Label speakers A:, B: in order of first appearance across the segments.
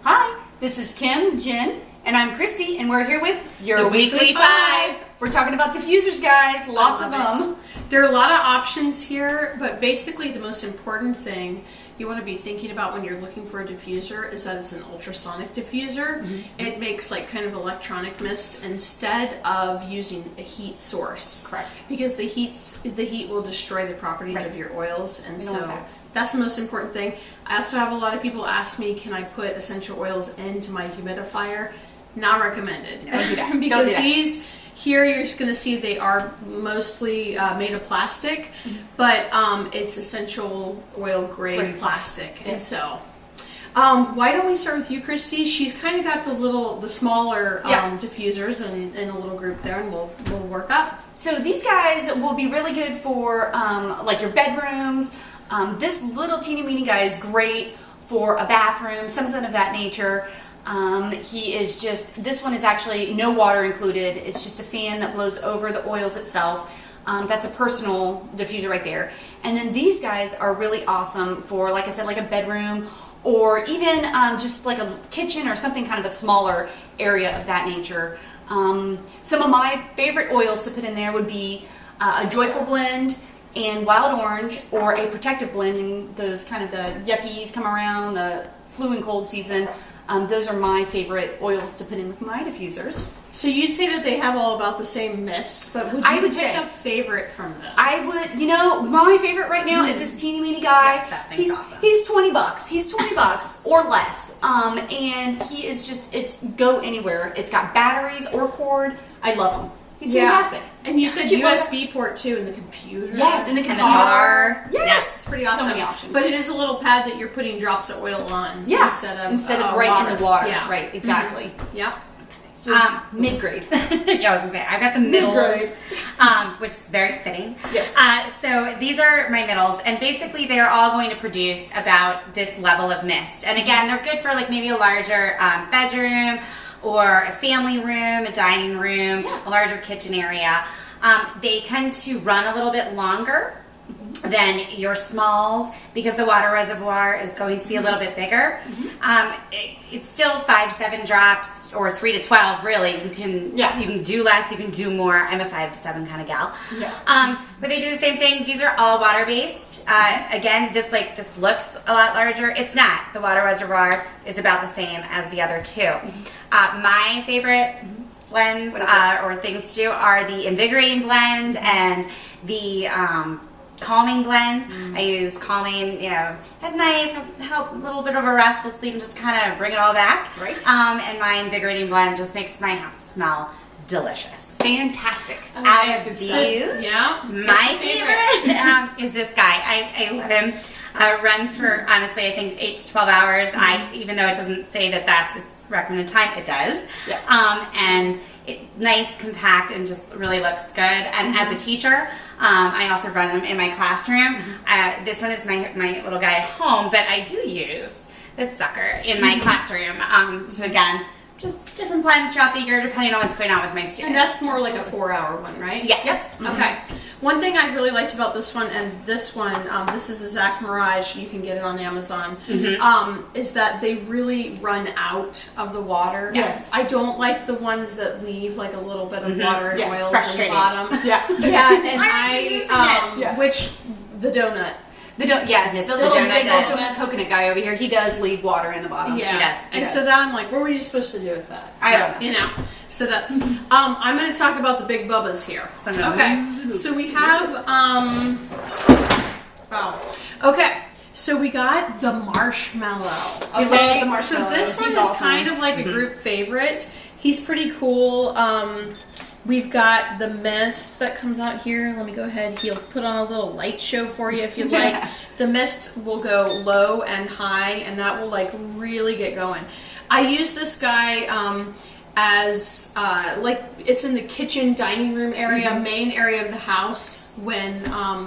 A: Hi, this is Kim, Jen, and I'm Christy, and we're here with
B: your Weekly 5.
A: We're talking about diffusers, guys. Lots of them.
B: There are a lot of options here, but basically the most important thing you want to be thinking about when you're looking for a diffuser is that it's an ultrasonic diffuser. Mm-hmm. It makes like kind of electronic mist instead of using a heat source.
A: Correct.
B: Because the heat will destroy the properties of your oils, and so that's the most important thing. I also have a lot of people ask me, can I put essential oils into my humidifier? Not recommended.
A: Don't do that.
B: Because these here you're just going to see they are mostly made of plastic, but it's essential oil grade plastic. And so why don't we start with you, Christy? She's kind of got the smaller diffusers in a little group there, and we'll work up.
A: So these guys will be really good for like your bedrooms. This little teeny weeny guy is great for a bathroom, something of that nature. This one is actually no water included. It's just a fan that blows over the oils itself. That's a personal diffuser right there. And then these guys are really awesome for, like I said, like a bedroom or even just like a kitchen or something kind of a smaller area of that nature. Some of my favorite oils to put in there would be a Joyful Blend and Wild Orange, or a Protective Blend, and those kind of the yuckies come around, the flu and cold season. Those are my favorite oils to put in with my diffusers.
B: So you'd say that they have all about the same mist, but would you pick a favorite from this?
A: I would, my favorite right now is this teeny weeny guy.
B: Yeah, that thing's awesome.
A: He's $20. He's $20 or less. And he is just, it's go anywhere. It's got batteries or cord. I love him. He's fantastic.
B: And you said USB port too in the computer.
A: Yes, in the
B: car.
A: Yes,
B: it's pretty awesome.
A: So many options.
B: But it is a little pad that you're putting drops of oil on.
A: Yeah,
B: instead of
A: right
B: water.
A: in the water.
B: Yeah.
A: Right, exactly.
B: Mm-hmm. Yep.
A: So mid-grade.
C: Yeah, I was gonna say I've got the middles, which is very fitting.
A: Yes.
C: So these are my middles, and basically they are all going to produce about this level of mist. And again, they're good for like maybe a larger bedroom, or a family room, a dining room, a larger kitchen area. They tend to run a little bit longer than your smalls because the water reservoir is going to be a little bit bigger. It's still 5 to 7 drops, or 3 to 12 really. You can do less, you can do more. I'm a 5 to 7 kind of gal. But they do the same thing. These are all water based. Again, this looks a lot larger. It's not. The water reservoir is about the same as the other two. My favorite blends or things to do are the invigorating blend and the calming blend. I use calming, at night, help a little bit of a restful sleep and just kind of bring it all back.
A: Right.
C: And my invigorating blend just makes my house smell delicious.
A: Fantastic.
C: Out of these, my favorite is this guy. I love him. Runs for, honestly, I think 8 to 12 hours. Even though it doesn't say that that's its recommended time, it does. And it's nice, compact, and just really looks good. And as a teacher, I also run them in my classroom. This one is my little guy at home, but I do use this sucker in my classroom. So again, just different blends throughout the year depending on what's going on with my students.
B: And that's more like a 4-hour one, right?
C: Yes.
B: Okay. One thing I've really liked about this one and this one, this is a Zaq Mirage, you can get it on Amazon, is that they really run out of the water.
A: Yes.
B: I don't like the ones that leave like a little bit of water and oils
A: it's
B: in the bottom.
A: And
B: which, the donut.
A: the little big donut coconut guy over here, he does leave water in the bottom.
B: Yeah.
A: He does.
B: And so then I'm like, what were you supposed to do with that?
A: I don't know.
B: So that's, I'm going to talk about the big bubbas here. Okay. So we have, so we got the Marshmallow. Okay.
A: The Marshmallow.
B: So this one is kind of like a group favorite. He's pretty cool. We've got the mist that comes out here. Let me go ahead. He'll put on a little light show for you if you'd like. The mist will go low and high, and that will like really get going. I use this guy as like it's in the kitchen dining room area, main area of the house when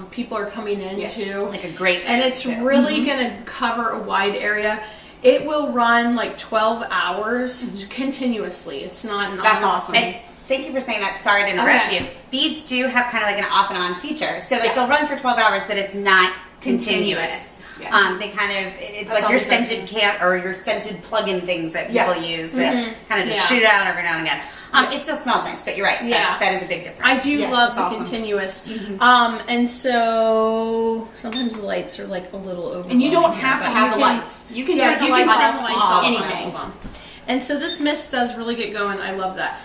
B: people are coming in too.
C: Like a great,
B: and it's really going to cover a wide area. It will run like 12 hours continuously. It's not.
A: That's awesome.
C: And thank you for saying that. Sorry to interrupt you. These do have kind of like an off and on feature. So like they'll run for 12 hours, but it's not continuous.
A: Yes.
C: They kind of, it's
A: That's
C: like your
A: all they
C: scented can or your scented plug-in things that people use that kind of just shoot it out every now and again. It still smells nice, but you're right. That is a big difference.
B: I do love the
A: awesome.
B: Continuous. And so sometimes the lights are like a little over.
A: And you don't have to have the lights. You can turn the lights off anything.
B: And so this mist does really get going. I love that.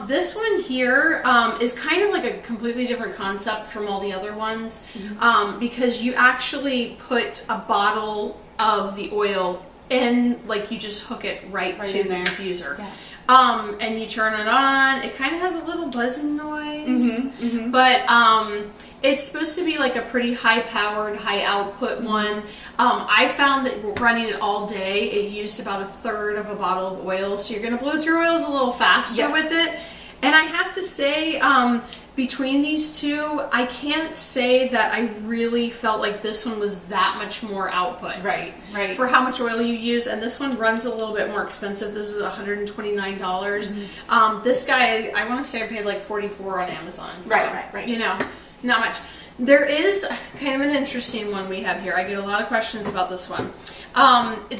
B: This one here is kind of like a completely different concept from all the other ones because you actually put a bottle of the oil in, like you just hook it right to the diffuser. Yeah. And you turn it on. It kind of has a little buzzing noise, but it's supposed to be like a pretty high-powered, high-output one. I found that running it all day, it used about 1/3 of a bottle of oil, so you're going to blow through oils a little faster with it. And I have to say, between these two, I can't say that I really felt like this one was that much more output.
A: Right.
B: For how much oil you use, and this one runs a little bit more expensive. This is $129. This guy, I want to say I paid like $44 on Amazon.
A: Right.
B: You know, not much. There is kind of an interesting one we have here. I get a lot of questions about this one.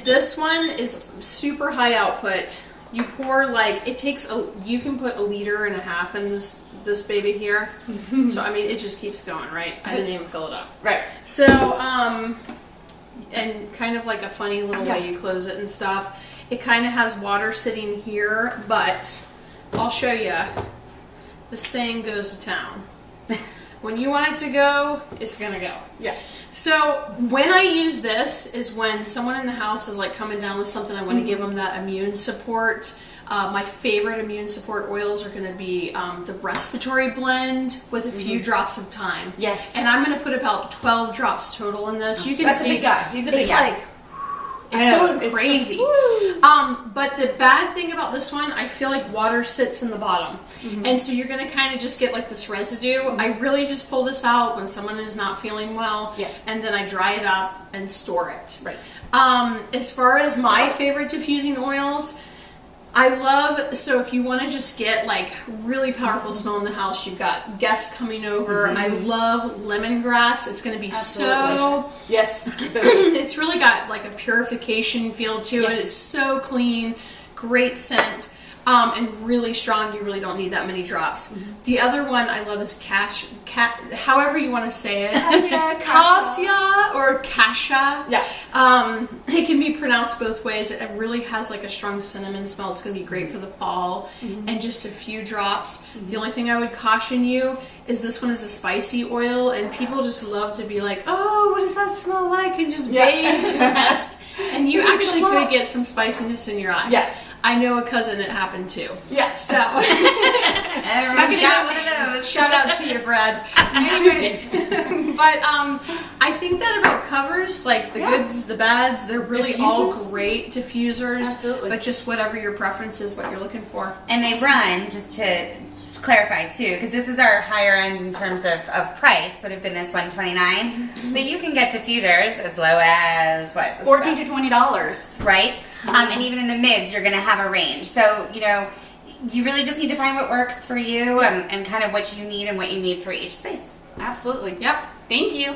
B: This one is super high output. You pour like, it takes you can put 1.5 liters in this baby here. So I mean, it just keeps going, right? I didn't even fill it up.
A: Right.
B: So, and kind of like a funny little way you close it and stuff. It kind of has water sitting here, but I'll show you. This thing goes to town. When you want it to go, it's gonna go.
A: Yeah.
B: So when I use this is when someone in the house is like coming down with something, I want to give them that immune support. My favorite immune support oils are going to be the respiratory blend with a few drops of thyme.
A: Yes.
B: And I'm going to put about 12 drops total in this. You can
A: That's
B: see
A: a big guy. He's a big guy.
B: Like, it's going crazy. But the bad thing about this one, I feel like water sits in the bottom. And so you're going to kind of just get like this residue. I really just pull this out when someone is not feeling well. And then I dry it up and store it.
A: Right.
B: As far as my favorite diffusing oils, I love, so if you want to just get like really powerful smell in the house, you've got guests coming over. I love lemongrass. It's going to be so
A: delicious. Yes.
B: it's really got like a purification feel to it. It's so clean, great scent, and really strong. You really don't need that many drops. The other one I love is however you want to say it. Cassia or Cassia.
A: Yeah.
B: It can be pronounced both ways. It really has like a strong cinnamon smell. It's going to be great for the fall. And just a few drops. The only thing I would caution you is this one is a spicy oil, and people just love to be like, oh, what does that smell like? And just bathe in the mist. And you actually could get some spiciness in your eye.
A: Yeah.
B: I know a cousin it happened to.
A: Yeah.
B: So
C: Everyone got one of those.
B: Shout out to you, Brad. Anyway, but I think that about covers like the goods, the bads. They're really all great diffusers.
A: Absolutely.
B: But just whatever your preference is, what you're looking for.
C: And they run, just to clarify too, because this is our higher end in terms of price, would have been this $129. But you can get diffusers as low as what?
A: $14 to $20.
C: Right? And even in the mids, you're going to have a range. So, you know, you really just need to find what works for you and kind of what you need and what you need for each space.
A: Absolutely. Yep. Thank you.